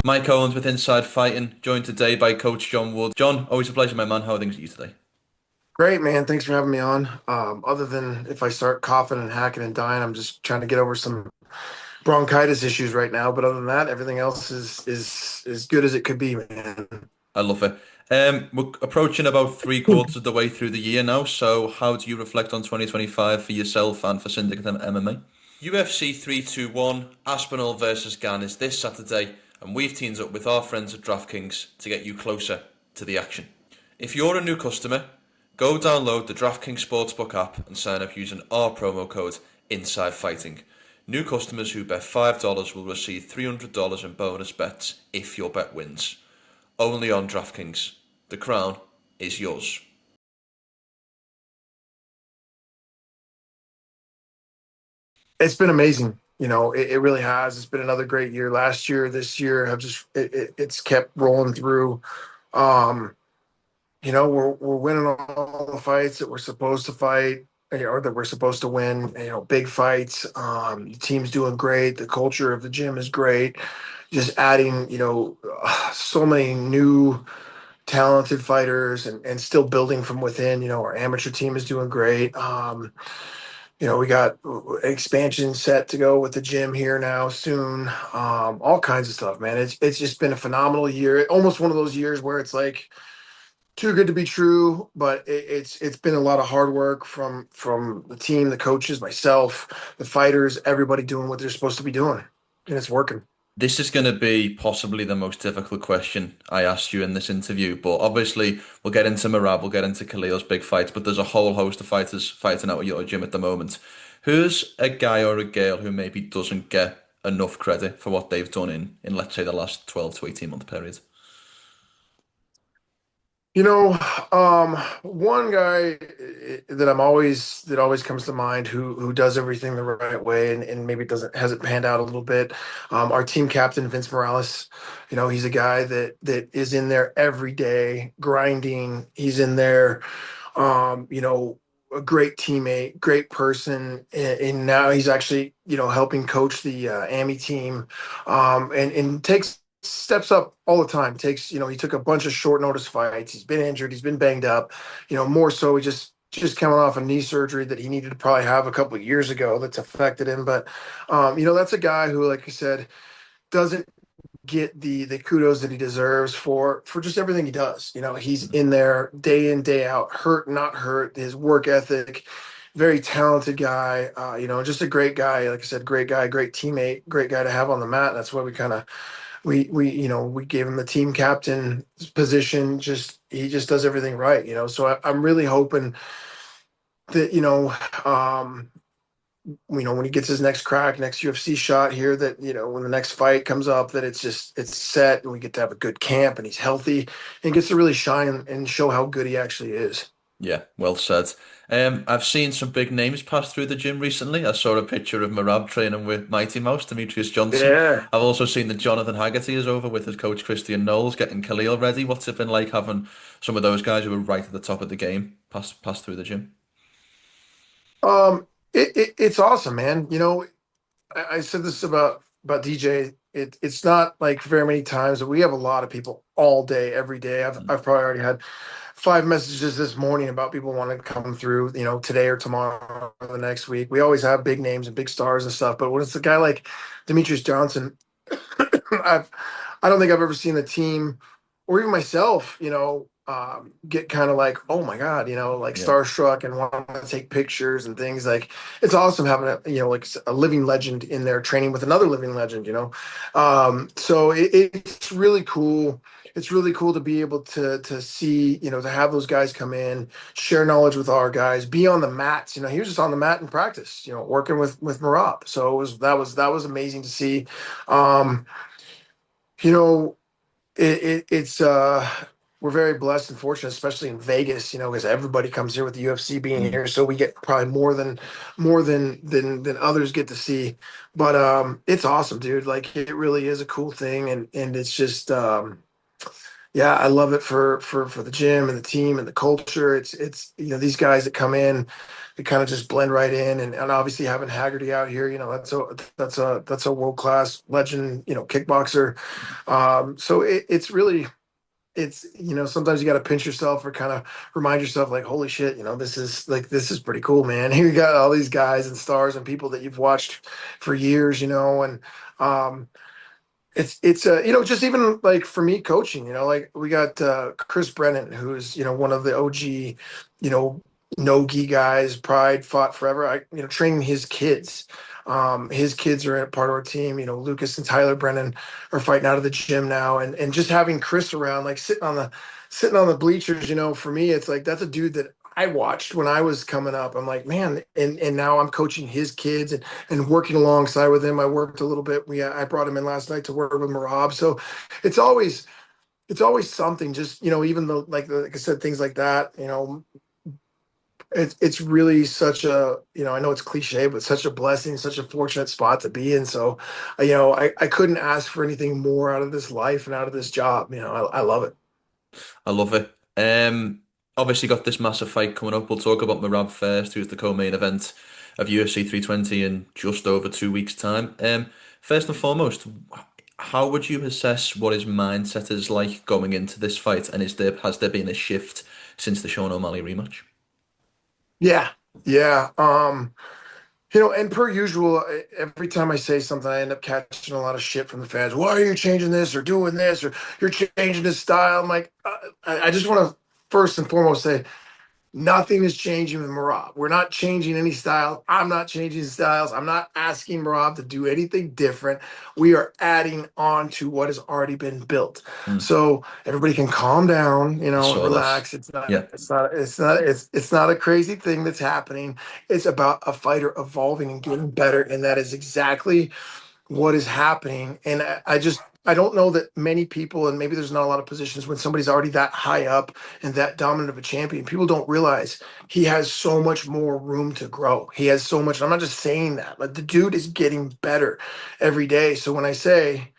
Mike Owens with Inside Fighting, joined today by Coach John Wood. John, always a pleasure, my man. How are things with you today? Great, man. Thanks for having me on. Other than if I start coughing and hacking and dying, I'm just trying to get over some bronchitis issues right now. But other than that, everything else is as good as it could be, man. I love it. We're approaching about three quarters of the way through the year now, so how do you reflect on 2025 for yourself and for Syndicate MMA? UFC 321, Aspinall versus Gan is this Saturday, and we've teamed up with our friends at DraftKings to get you closer to the action. If you're a new customer, go download the DraftKings Sportsbook app and sign up using our promo code Inside Fighting. New customers who bet $5 will receive $300 in bonus bets if your bet wins. Only on DraftKings. The crown is yours. It's been amazing. It really has. It's been another great year. Last year, this year have just it's kept rolling through. Um, we're winning all the fights that we're supposed to fight, or that we're supposed to win. Big fights. The team's doing great. The culture of the gym is great. Just adding, so many new talented fighters and still building from within. Our amateur team is doing great. We got expansion set to go with the gym here now soon. All kinds of stuff, man. It's just been a phenomenal year. Almost one of those years where it's like too good to be true, but it's been a lot of hard work from the team, the coaches, myself, the fighters, everybody doing what they're supposed to be doing, and it's working. This is going to be possibly the most difficult question I asked you in this interview, but obviously we'll get into Merab, we'll get into Khalil's big fights, but there's a whole host of fighters fighting out at your gym at the moment. Who's a guy or a girl who maybe doesn't get enough credit for what they've done in let's say the last 12 to 18 month period? You know, one guy that always comes to mind who does everything the right way and maybe doesn't hasn't panned out a little bit. Our team captain Vince Morales, he's a guy that is in there every day grinding. He's in there, a great teammate, great person, and now he's actually helping coach the AMI team, and takes steps up all the time. Takes, he took a bunch of short notice fights. He's been injured. He's been banged up. More so, he just coming off a knee surgery that he needed to probably have a couple of years ago that's affected him. But that's a guy who, like I said, doesn't get the kudos that he deserves for just everything he does. He's in there day in, day out, hurt, not hurt, his work ethic, very talented guy, just a great guy. Like I said, great guy, great teammate, great guy to have on the mat. That's why we kind of we gave him the team captain position. Just he just does everything right. So I'm really hoping that when he gets his next crack, next UFC shot here, that when the next fight comes up, that it's set and we get to have a good camp and he's healthy and gets to really shine and show how good he actually is. Yeah, well said. I've seen some big names pass through the gym recently. I saw a picture of Merab training with Mighty Mouse, Demetrius Johnson. Yeah. I've also seen that Jonathan Haggerty is over with his coach Christian Knowles getting Khalil ready. What's it been like having some of those guys who are right at the top of the game pass through the gym? It's awesome, man. I said this about DJ. It's not like very many times that we have a lot of people all day, every day. I've probably already had 5 messages this morning about people wanting to come through, today or tomorrow or the next week. We always have big names and big stars and stuff, but when it's a guy like Demetrius Johnson, I've I don't think I've ever seen the team or even myself, get kind of like, oh my God, like Yeah. starstruck and want to take pictures and things. Like it's awesome having like a living legend in there training with another living legend. So it's really cool. It's really cool to be able to see, to have those guys come in, share knowledge with our guys, be on the mats. He was just on the mat in practice, working with Marab. So that was amazing to see. Um, you know, it's we're very blessed and fortunate, especially in Vegas, because everybody comes here with the UFC being Mm. here, so we get probably more than others get to see. But it's awesome, dude. Like it really is a cool thing, and it's just yeah, I love it for the gym and the team and the culture. It's these guys that come in, we kind of just blend right in. And obviously having Haggerty out here, that's a world class legend, kickboxer. So it's really it's sometimes you got to pinch yourself or kind of remind yourself like holy shit, this is pretty cool, man. Here you got all these guys and stars and people that you've watched for years, and um it's just even like for me coaching, like we got Chris Brennan, who's one of the OG, you know no-gi guys, Pride, fought forever. Training his kids are a part of our team. Lucas and Tyler Brennan are fighting out of the gym now, and just having Chris around, like sitting on the bleachers, for me it's like that's a dude that I watched when I was coming up. I'm like, man, and now I'm coaching his kids and working alongside with him. I worked a little bit. I brought him in last night to work with Merab. So it's always it's always something. Just even though like I said, things like that. It's really such a I know it's cliche, but such a blessing, such a fortunate spot to be in. So, I couldn't ask for anything more out of this life and out of this job. I love it. I love it. Obviously got this massive fight coming up. We'll talk about Merab first, who's the co-main event of UFC 320 in just over 2 weeks' time. First and foremost, how would you assess what his mindset is like going into this fight, and has there been a shift since the Sean O'Malley rematch? Yeah, yeah. And per usual, every time I say something, I end up catching a lot of shit from the fans. Why are you changing this or doing this or you're changing this style? I'm like, I just want to first and foremost say nothing is changing with Merab. We're not changing any style. I'm not changing styles. I'm not asking Merab to do anything different. We are adding on to what has already been built. Mm, So everybody can calm down, I and saw this. relax. It's not. Yeah, It's not a crazy thing that's happening. It's about a fighter evolving and getting better, and that is exactly what is happening. And I don't know that many people, and maybe there's not a lot of positions when somebody's already that high up and that dominant of a champion, people don't realize he has so much more room to grow. He has so much. I'm not just saying that, like the dude is getting better every day. So when I say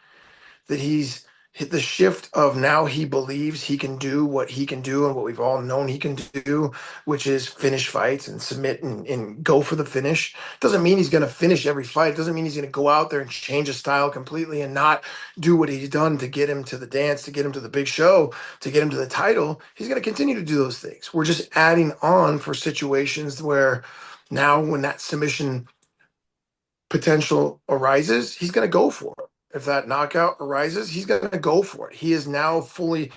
that he's hit the shift of now he believes he can do what he can do and what we've all known he can do, which is finish fights and submit and go for the finish. Doesn't mean he's going to finish every fight. Doesn't mean he's going to go out there and change his style completely and not do what he's done to get him to the dance, to get him to the big show, to get him to the title. He's going to continue to do those things. We're just adding on for situations where now when that submission potential arises, he's going to go for it. If that knockout arises, he's going to go for it. He is now fully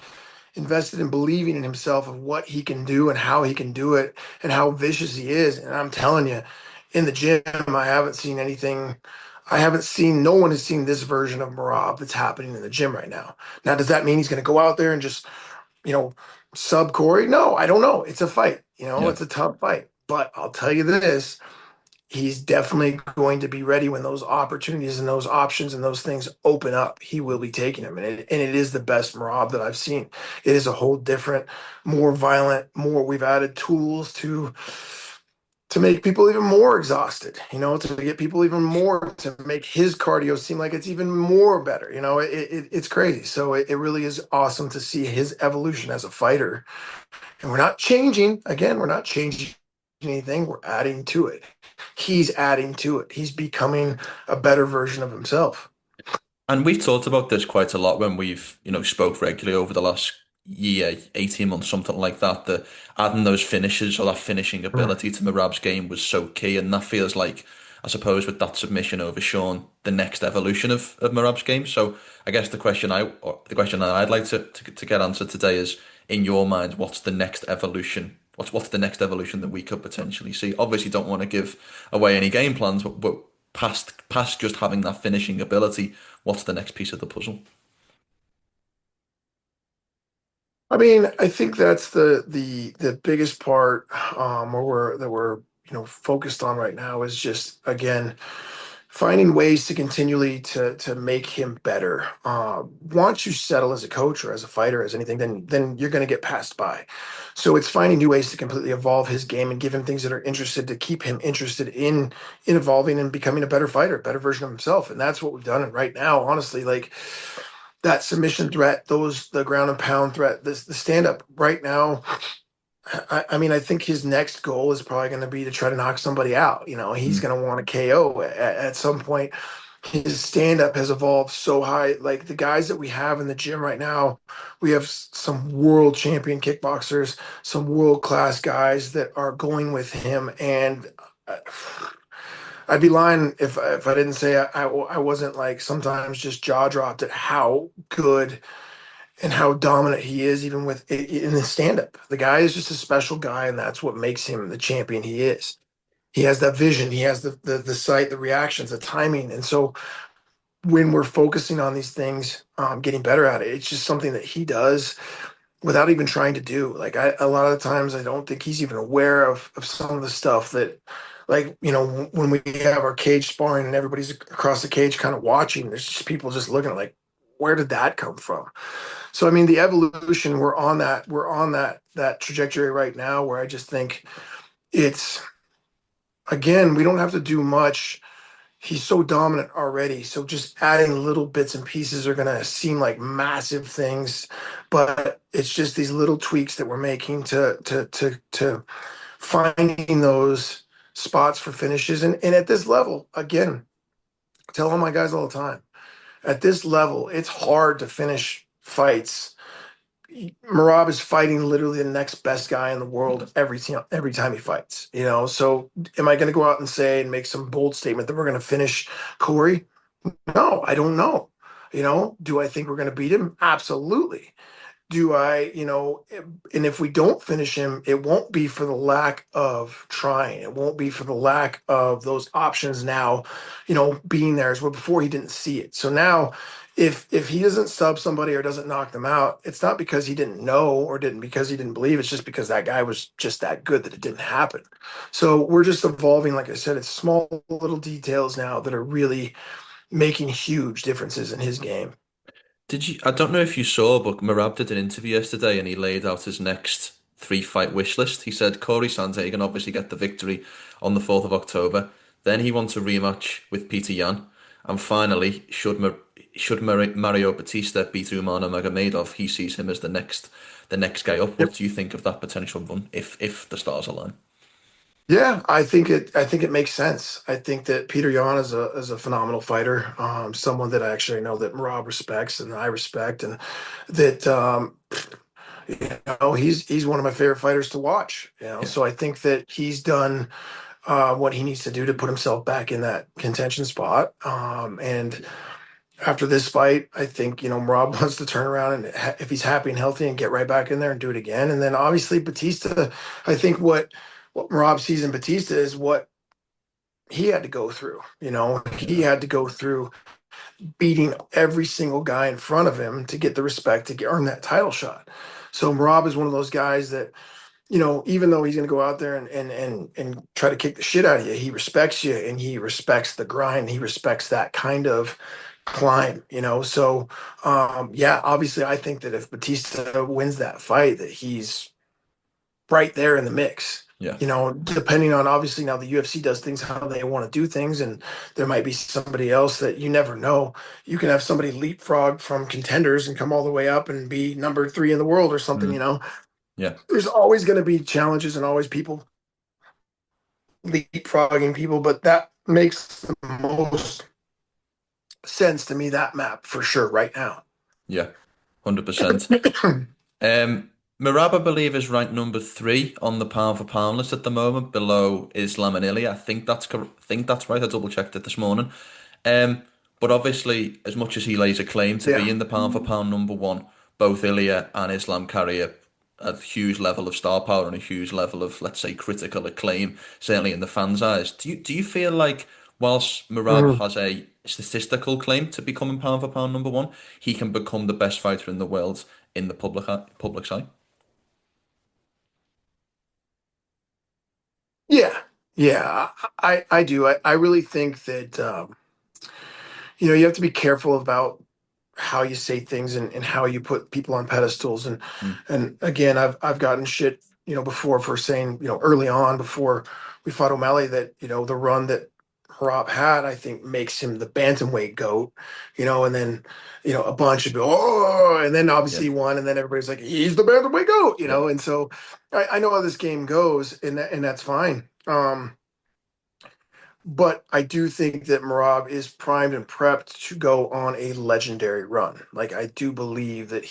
invested in believing in himself of what he can do and how he can do it and how vicious he is. And I'm telling you, in the gym, I haven't seen anything. No one has seen this version of Merab that's happening in the gym right now. Now, does that mean he's going to go out there and just, you know, sub Cory? No, I don't know. It's a fight. yeah. It's a tough fight. But I'll tell you this, he's definitely going to be ready when those opportunities and those options and those things open up. He will be taking them, and it is the best Merab that I've seen. It is a whole different, more violent, more. We've added tools to make people even more exhausted. To get people even more to make his cardio seem like it's even more better. It's crazy. So it really is awesome to see his evolution as a fighter. And we're not changing. Again, we're not changing anything. We're adding to it. He's adding to it. He's becoming a better version of himself. And we've talked about this quite a lot when we've, spoke regularly over the last year, 18 months, something like that, that adding those finishes or that finishing Mm. ability to Merab's game was so key. And that feels like, I suppose, with that submission over Sean, the next evolution of Merab's game. So I guess the question that I'd like to get answered today is, in your mind, what's the next evolution? What's the next evolution that we could potentially see? Obviously, don't want to give away any game plans, but past just having that finishing ability, what's the next piece of the puzzle? I mean, I think that's the biggest part where we're focused on right now is just again finding ways to continually to make him better. Once you settle as a coach or as a fighter, as anything, then you're going to get passed by. So it's finding new ways to completely evolve his game and give him things that are interested to keep him interested in evolving and becoming a better fighter, a better version of himself. And that's what we've done. And right now, honestly, like that submission threat, the ground and pound threat, the stand up right now. I mean, I think his next goal is probably going to be to try to knock somebody out. He's Mm. going to want a KO at some point. His stand up has evolved so high. Like the guys that we have in the gym right now, we have some world champion kickboxers, some world class guys that are going with him. And uh, I'd be lying if I didn't say I wasn't like sometimes just jaw dropped at how good and how dominant he is, even in his stand up. The guy is just a special guy, and that's what makes him the champion he is. He has that vision, he has the sight, the reactions, the timing. And so when we're focusing on these things, getting better at it, it's just something that he does without even trying to do. Like a lot of the times, I don't think he's even aware of some of the stuff that, like when we have our cage sparring and everybody's across the cage kind of watching. There's just people just looking like, where did that come from? So I mean, the evolution, we're on that trajectory right now, where I just think it's, again, we don't have to do much. He's so dominant already. So just adding little bits and pieces are going to seem like massive things, but it's just these little tweaks that we're making to finding those spots for finishes. And at this level, again, I tell all my guys all the time, at this level, it's hard to finish fights. Merab is fighting literally the next best guy in the world every time he fights. So am I going to go out and say and make some bold statement that we're going to finish Cory? No, I don't know. Do I think we're going to beat him? Absolutely. Do I, and if we don't finish him, it won't be for the lack of trying. It won't be for the lack of those options now, being there as well. Before he didn't see it. So now if he doesn't sub somebody or doesn't knock them out, it's not because he didn't know or didn't because he didn't believe. It's just because that guy was just that good that it didn't happen. So we're just evolving. Like I said, it's small little details now that are really making huge differences in his game. Did you? I don't know if you saw, but Merab did an interview yesterday, and he laid out his next three-fight wish list. He said Cory Sandhagen obviously get the victory on the 4th of October. Then he wants a rematch with Peter Yan, and finally, Mario Batista beat Umar Nurmagomedov, he sees him as the next guy up. What Yep. do you think of that potential run if the stars align? Yeah, I think it makes sense. I think that Peter Yan is a phenomenal fighter, someone that I actually know that Rob respects and I respect, and that he's one of my favorite fighters to watch. Yeah. So I think that he's done what he needs to do to put himself back in that contention spot. And after this fight, I think Rob wants to turn around and if he's happy and healthy and get right back in there and do it again. And then obviously Batista, I think what Rob sees in Batista is what he had to go through. He Yeah. had to go through beating every single guy in front of him to get the respect to earn that title shot. So Rob is one of those guys that, even though he's going to go out there and try to kick the shit out of you, he respects you and he respects the grind. He respects that kind of climb. So, yeah, obviously, I think that if Batista wins that fight, that he's right there in the mix. Yeah. Depending on, obviously, now the UFC does things how they want to do things, and there might be somebody else that you never know. You can have somebody leapfrog from contenders and come all the way up and be number three in the world or something. Mm. Yeah. There's always going to be challenges and always people leapfrogging people, but that makes the most sense to me, that map for sure right now. Yeah. 100%. Merab, I believe, is ranked number three on the pound for pound list at the moment, below Islam and Ilya. I think that's right. I double checked it this morning. Um, but obviously, as much as he lays a claim to Yeah. be in the pound for pound number one, both Ilya and Islam carry a huge level of star power and a huge level of, let's say, critical acclaim, certainly in the fans' eyes. Do you feel like whilst Merab Mhm. has a statistical claim to becoming pound for pound number one, he can become the best fighter in the world in the public's eye? Yeah. Yeah. I do. I really think that, you have to be careful about how you say things and how you put people on pedestals. And Mm, and again, I've gotten shit, before for saying, early on before we fought O'Malley that, the run that Merab had, I think makes him the bantamweight GOAT, and then, a bunch of people, and then Yeah, obviously he won, and then everybody's like, he's the bantamweight GOAT, yeah, and so I know how this game goes, and that's fine. But I do think that Merab is primed and prepped to go on a legendary run. Like I do believe that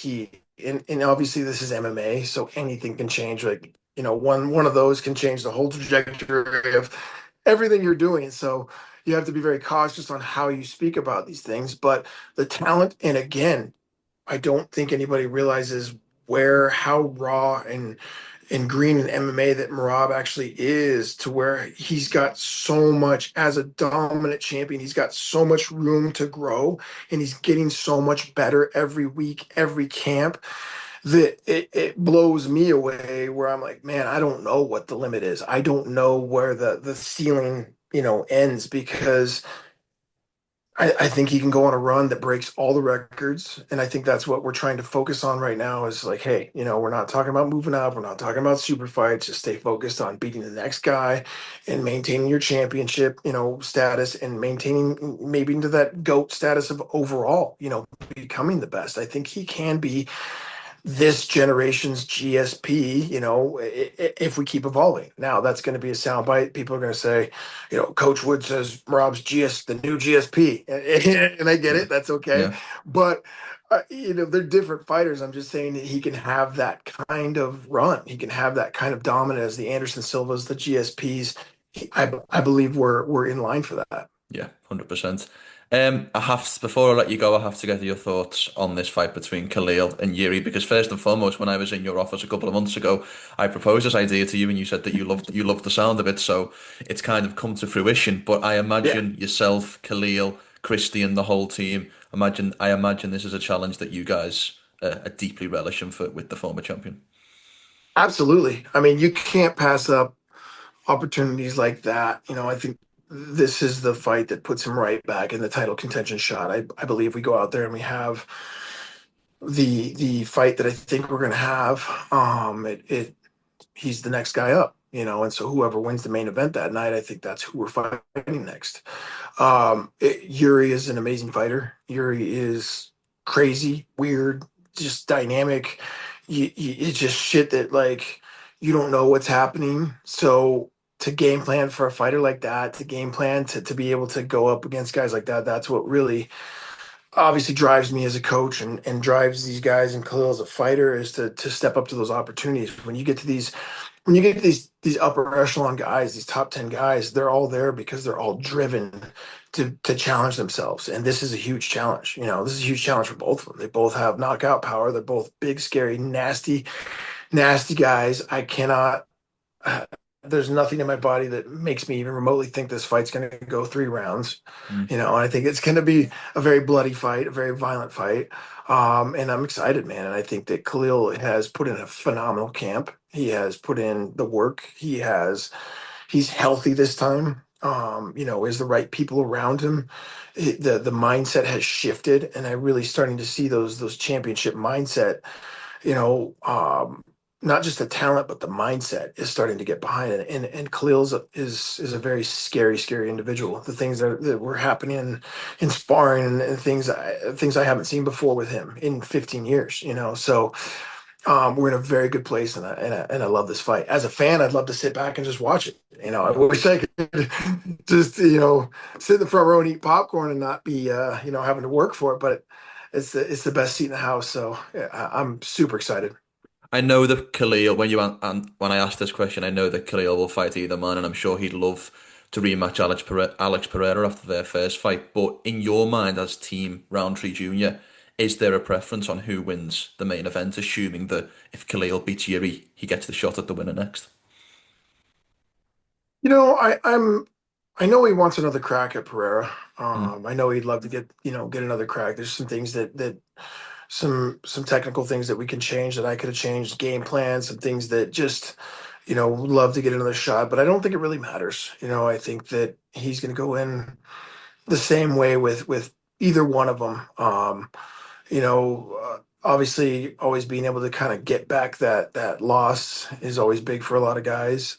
and obviously this is MMA, so anything can change. Like, one of those can change the whole trajectory of everything you're doing. So you have to be very cautious on how you speak about these things. But the talent, and again, I don't think anybody realizes how raw and green in MMA that Merab actually is, to where he's got so much as a dominant champion. He's got so much room to grow, and he's getting so much better every week, every camp, that it blows me away, where I'm like, man, I don't know what the limit is. I don't know where the ceiling, ends, because I think he can go on a run that breaks all the records. And I think that's what we're trying to focus on right now, is like, hey, we're not talking about moving up. We're not talking about super fights. Just stay focused on beating the next guy and maintaining your championship, status, and maintaining maybe into that GOAT status of overall, becoming the best. I think he can be this generation's GSP, if we keep evolving. Now, that's going to be a soundbite. People are going to say, Coach Wood says Rob's the new GSP. And I get yeah, it. That's okay. yeah. But, they're different fighters. I'm just saying that he can have that kind of run. He can have that kind of dominance. The Anderson Silvas, the GSPs. I believe we're in line for that. Yeah, 100%. Before I let you go, I have to get your thoughts on this fight between Khalil and Jiri, because first and foremost, when I was in your office a couple of months ago, I proposed this idea to you, and you said that you loved the sound of it, so it's kind of come to fruition. But I Yeah. imagine yourself, Khalil, Christian, the whole team. I imagine this is a challenge that you guys are deeply relishing for with the former champion. Absolutely. I mean, you can't pass up opportunities like that. I think this is the fight that puts him right back in the title contention shot. I believe we go out there and we have the fight that I think we're going to have. He's the next guy up, and so whoever wins the main event that night, I think that's who we're fighting next. Yuri is an amazing fighter. Yuri is crazy, weird, just dynamic. It's just shit that, like, you don't know what's happening. So to game plan for a fighter like that, to game plan to be able to go up against guys like that, that's what really obviously drives me as a coach, and drives these guys and Khalil as a fighter, is to step up to those opportunities. When you get to these upper echelon guys, these top 10 guys, they're all there because they're all driven to challenge themselves. And this is a huge challenge. This is a huge challenge for both of them. They both have knockout power. They're both big, scary, nasty, nasty guys. I cannot there's nothing in my body that makes me even remotely think this fight's going to go 3 rounds. Mm. And I think it's going to be a very bloody fight, a very violent fight. And I'm excited, man. And I think that Khalil has put in a phenomenal camp. He has put in the work. He's healthy this time. Is the right people around him. The mindset has shifted, and I'm really starting to see those championship mindset, you know, um, not just the talent, but the mindset is starting to get behind it. And Khalil's is a very scary, scary individual. The things that were happening in sparring, and things I haven't seen before with him in 15 years. So we're in a very good place, and I love this fight. As a fan, I'd love to sit back and just watch it. I Yeah. wish I could just sit in the front row and eat popcorn and not be having to work for it. But it's the best seat in the house, so yeah, I'm super excited. I know that Khalil, and when I asked this question, I know that Khalil will fight either man, and I'm sure he'd love to rematch Alex Pereira after their first fight. But in your mind, as Team Rountree Junior, is there a preference on who wins the main event, assuming that if Khalil beats Yuri, he gets the shot at the winner next? I know he wants another crack at Pereira. Mm. I know he'd love to get another crack. There's some things that some technical things that we can change, that I could have changed, game plans, some things that just love to get another shot. But I don't think it really matters. I think that he's going to go in the same way with either one of them. Obviously, always being able to kind of get back that loss is always big for a lot of guys.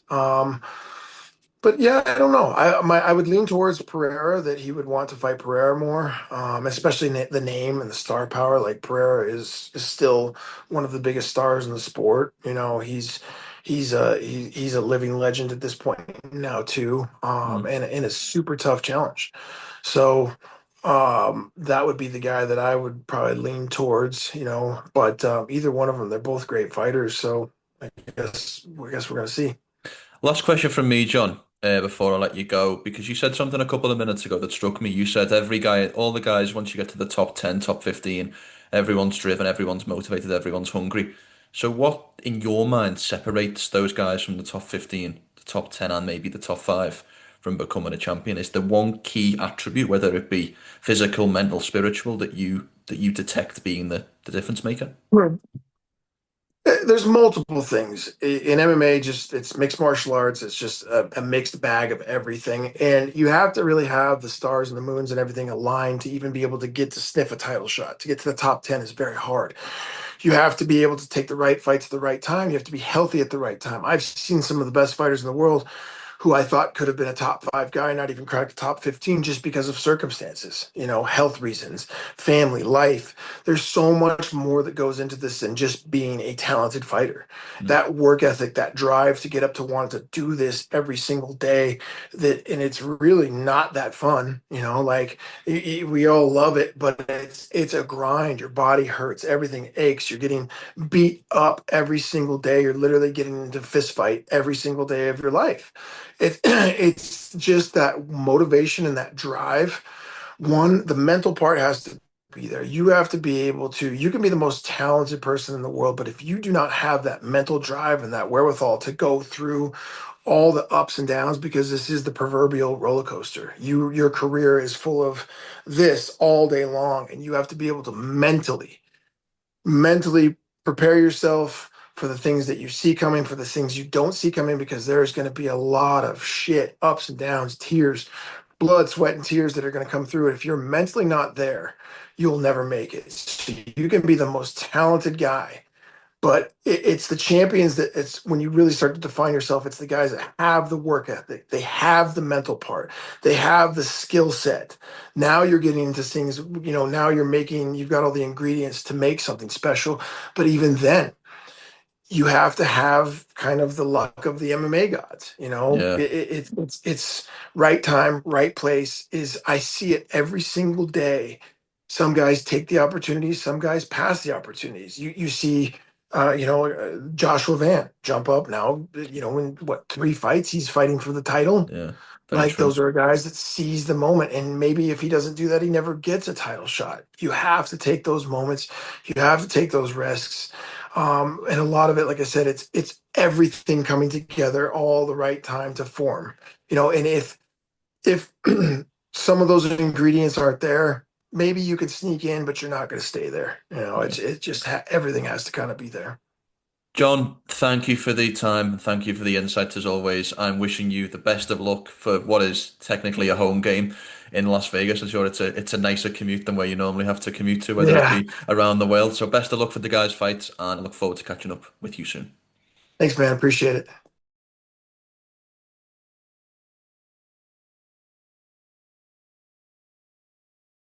But yeah, I don't know. I would lean towards Pereira, that he would want to fight Pereira more, especially the name and the star power. Like Pereira is still one of the biggest stars in the sport. You know, he's a living legend at this point now too, Mm. and a super tough challenge. So that would be the guy that I would probably lean towards. You know, but either one of them, they're both great fighters. So I guess we're gonna see. Last question from me, John, before I let you go, because you said something a couple of minutes ago that struck me. You said every guy, all the guys, once you get to the top 10, top 15, everyone's driven, everyone's motivated, everyone's hungry. So, what in your mind separates those guys from the top 15, the top 10, and maybe the top 5 from becoming a champion? Is there one key attribute, whether it be physical, mental, spiritual, that you detect being the difference maker? There's multiple things in MMA. Just it's mixed martial arts. It's just a mixed bag of everything, and you have to really have the stars and the moons and everything aligned to even be able to get to sniff a title shot. To get to the top 10 is very hard. You have to be able to take the right fights at the right time. You have to be healthy at the right time. I've seen some of the best fighters in the world who I thought could have been a top five guy, not even cracked the top 15 just because of circumstances, health reasons, family, life. There's so much more that goes into this than just being a talented fighter. Mm. That work ethic, that drive to get up to want to do this every single day, and it's really not that fun, like we all love it, but it's a grind. Your body hurts, everything aches, you're getting beat up every single day. You're literally getting into fist fight every single day of your life. It's just that motivation and that drive. One, the mental part has to be there. You have to be able to, you can be the most talented person in the world, but if you do not have that mental drive and that wherewithal to go through all the ups and downs, because this is the proverbial roller coaster. Your career is full of this all day long, and you have to be able to mentally prepare yourself for the things that you see coming, for the things you don't see coming, because there's going to be a lot of shit, ups and downs, tears, blood, sweat, and tears that are going to come through it. If you're mentally not there, you'll never make it. So you can be the most talented guy, but it's the champions that it's when you really start to define yourself. It's the guys that have the work ethic, they have the mental part, they have the skill set. Now you're getting into things, now you've got all the ingredients to make something special. But even then, you have to have kind of the luck of the MMA gods. Yeah. It's right time, right place. Is I see it every single day. Some guys take the opportunities, some guys pass the opportunities. You see, Joshua Van jump up now. In what, 3 fights he's fighting for the title. Yeah. Very Like true. those are guys that seize the moment, and maybe if he doesn't do that, he never gets a title shot. You have to take those moments. You have to take those risks, and a lot of it, like I said, it's everything coming together all the right time to form. And if some of those ingredients aren't there, maybe you could sneak in, but you're not going to stay there. Yeah. It just everything has to kind of be there. John, thank you for the time. Thank you for the insights as always. I'm wishing you the best of luck for what is technically a home game in Las Vegas. I'm sure it's a nicer commute than where you normally have to commute to, whether it Yeah. be around the world. So best of luck for the guys' fights, and I look forward to catching up with you soon. Thanks, man. Appreciate it.